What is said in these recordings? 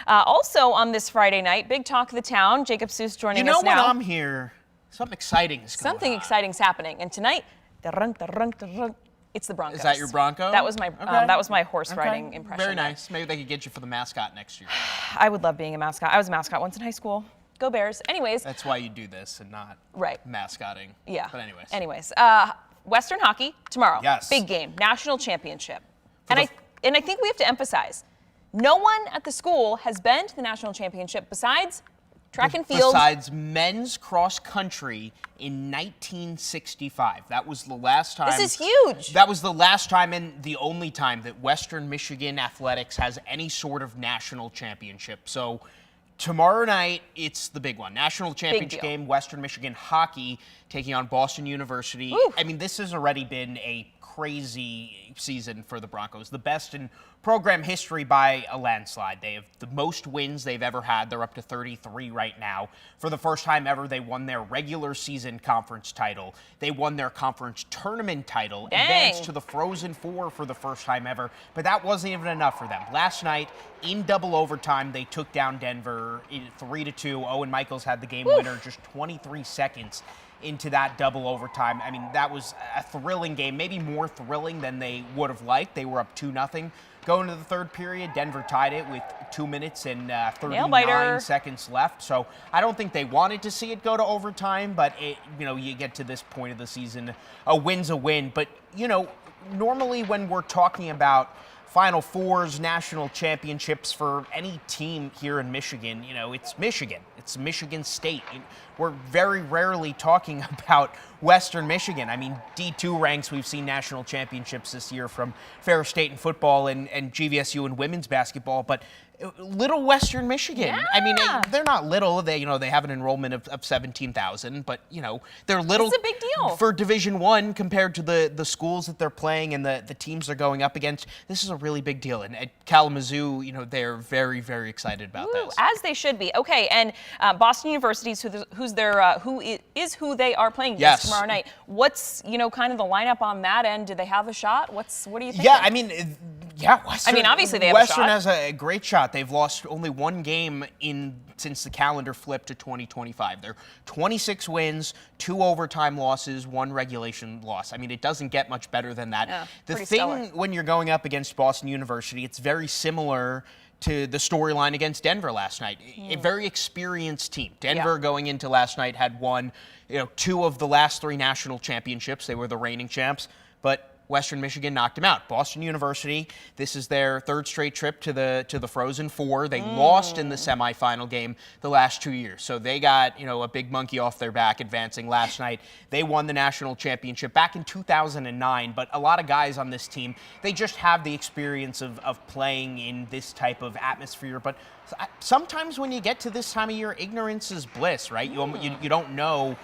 Also on this Friday night, big talk of the town. Jacob Seuss joining us now. When I'm here, something exciting is going on. Something exciting's happening. And tonight, it's the Broncos. Is that your Bronco? That was my horse riding impression. Very nice. Maybe they could get you for the mascot next year. I would love being a mascot. I was a mascot once in high school. Go Bears. Anyways. That's why you do this and not mascotting. Yeah. But anyways. Western hockey tomorrow. Yes. Big game. National championship. And I think we have to emphasize, no one at the school has been to the national championship besides track and field. Besides men's cross country in 1965. That was the last time. This is huge. That was the last time and the only time that Western Michigan athletics has any sort of national championship. So tomorrow night, it's the big one. National championship game, Western Michigan hockey taking on Boston University. Ooh. I mean, this has already been a crazy season for the Broncos. The best in program history by a landslide. They have the most wins they've ever had. They're up to 33 right now. For the first time ever, they won their regular season conference title. They won their conference tournament title. Advanced to the Frozen Four for the first time ever. But that wasn't even enough for them. Last night, in double overtime, they took down Denver 3-2. Owen Michaels had the game winner just 23 seconds into that double overtime. I mean, that was a thrilling game, maybe more thrilling than they would have liked. They were up 2-0. Going to the third period, Denver tied it with 2 minutes and 39 seconds left. So I don't think they wanted to see it go to overtime, but you get to this point of the season, a win's a win. But, normally when we're talking about Final Fours, national championships for any team here in Michigan, it's Michigan. It's Michigan State. We're very rarely talking about Western Michigan. I mean, D2 ranks, we've seen national championships this year from Ferris State in football and GVSU in women's basketball, but little Western Michigan. Yeah. I mean, they're not little. They have an enrollment of 17,000, but they're little. It's a big deal for Division I compared to the schools that they're playing and the teams they're going up against. This is a really big deal. And at Kalamazoo, they're very, very excited about this. As they should be. Okay, and Boston University is who they are playing tomorrow night. What's kind of the lineup on that end? Do they have a shot? What do you think? Yeah, I mean, Western. Obviously they have a shot. Western has a great shot. They've lost only one game since the calendar flipped to 2025. They're 26 wins, 2 overtime losses, 1 regulation loss. I mean, it doesn't get much better than that. Yeah, the thing when you're going up against Boston University, it's very similar to the storyline against Denver last night. A very experienced team. Denver going into last night had won 2 of the last 3 national championships. They were the reigning champs, but Western Michigan knocked them out. Boston University, this is their 3rd straight trip to the Frozen Four. They lost in the semifinal game the last 2 years. So they got, a big monkey off their back advancing last night. They won the national championship back in 2009, but a lot of guys on this team, they just have the experience of playing in this type of atmosphere. But sometimes when you get to this time of year, ignorance is bliss, right? You don't know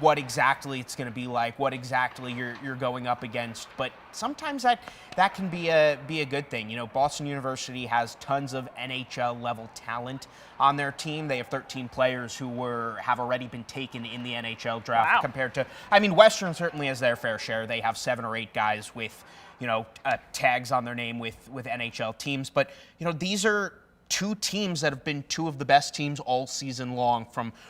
what exactly it's going to be like, what exactly you're going up against. But sometimes that can be a good thing. Boston University has tons of NHL level talent on their team. They have 13 players who have already been taken in the NHL draft compared to, Western certainly has their fair share. They have 7 or 8 guys with, tags on their name with NHL teams. But, these are 2 teams that have been 2 of the best teams all season long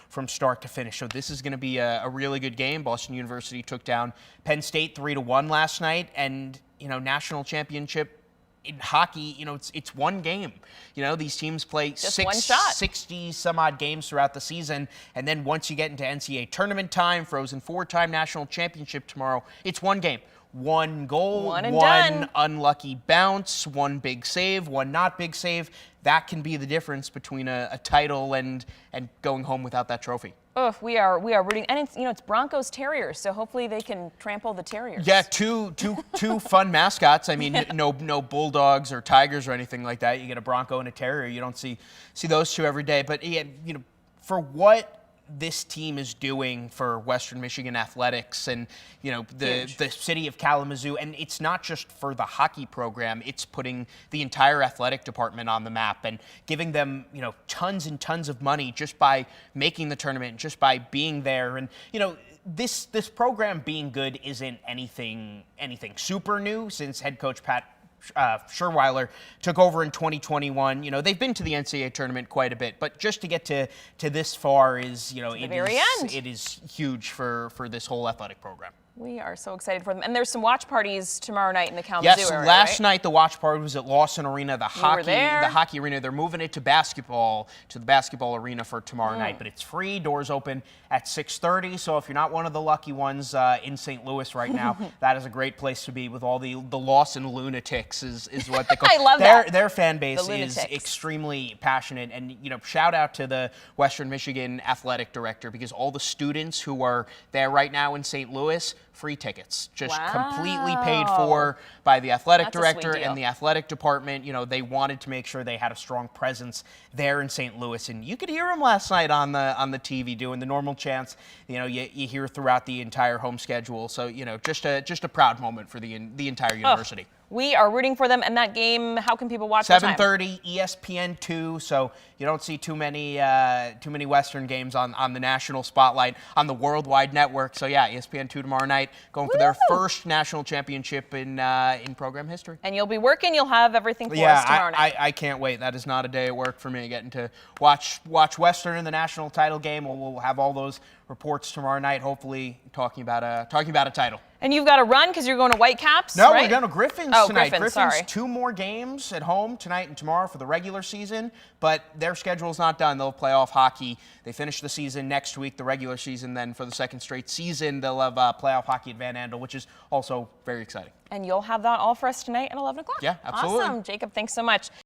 from start to finish. So this is going to be a really good game. Boston University took down Penn State 3-1 last night, and national championship in hockey, it's one game. These teams play 60 some odd games throughout the season, and then once you get into NCAA tournament time, Frozen Four time, national championship tomorrow, it's one game. 1 goal, one unlucky bounce, 1 big save, 1 not big save. That can be the difference between a title and going home without that trophy. Oh, we are rooting, and it's Broncos Terriers, so hopefully they can trample the Terriers. Yeah, two fun mascots. I mean, no bulldogs or tigers or anything like that. You get a Bronco and a Terrier. You don't see those 2 every day. But for what this team is doing for Western Michigan athletics and the city of Kalamazoo, and it's not just for the hockey program, it's putting the entire athletic department on the map and giving them tons and tons of money just by making the tournament, just by being there. And this program being good isn't anything super new, since head coach Pat Scherweiler took over in 2021. You know, they've been to the NCAA tournament quite a bit, but just to get to this far is, you know, it is huge for this whole athletic program. We are so excited for them. And there's some watch parties tomorrow night in the Kalamazoo area, last night the watch party was at Lawson Arena, the there. hockey arena. They're moving it to basketball, to the basketball arena for tomorrow night, but it's free. Doors open at 6:30. So if you're not one of the lucky ones in St. Louis right now, that is a great place to be with all the Lawson lunatics is what they call. I love that. Their fan base is extremely passionate, and you know, shout out to the Western Michigan athletic director, because all the students who are there right now in St. Louis, free tickets, just completely paid for by the athletic director and the athletic department. You know, they wanted to make sure they had a strong presence there in St. Louis, and you could hear them last night on the TV doing the normal chants. You know, you hear throughout the entire home schedule. So you know, just a proud moment for the entire university. We are rooting for them. And that game, how can people watch? 7:30, ESPN2. So you don't see too many Western games on the national spotlight on the worldwide network. So yeah, ESPN2 tomorrow night, going for their first national championship in program history. And you'll be working. You'll have everything for us tomorrow night. I can't wait. That is not a day at work for me, getting to watch Western in the national title game. We'll have all those reports tomorrow night, hopefully talking about a title. And you've got to run because you're going to Whitecaps, No, right? we're going to Griffins tonight. Griffins, sorry. 2 more games at home tonight and tomorrow for the regular season, but their schedule's not done. They'll have playoff hockey. They finish the season next week, the regular season. Then for the second straight season, they'll have playoff hockey at Van Andel, which is also very exciting. And you'll have that all for us tonight at 11 o'clock. Yeah, absolutely. Awesome. Jacob, thanks so much.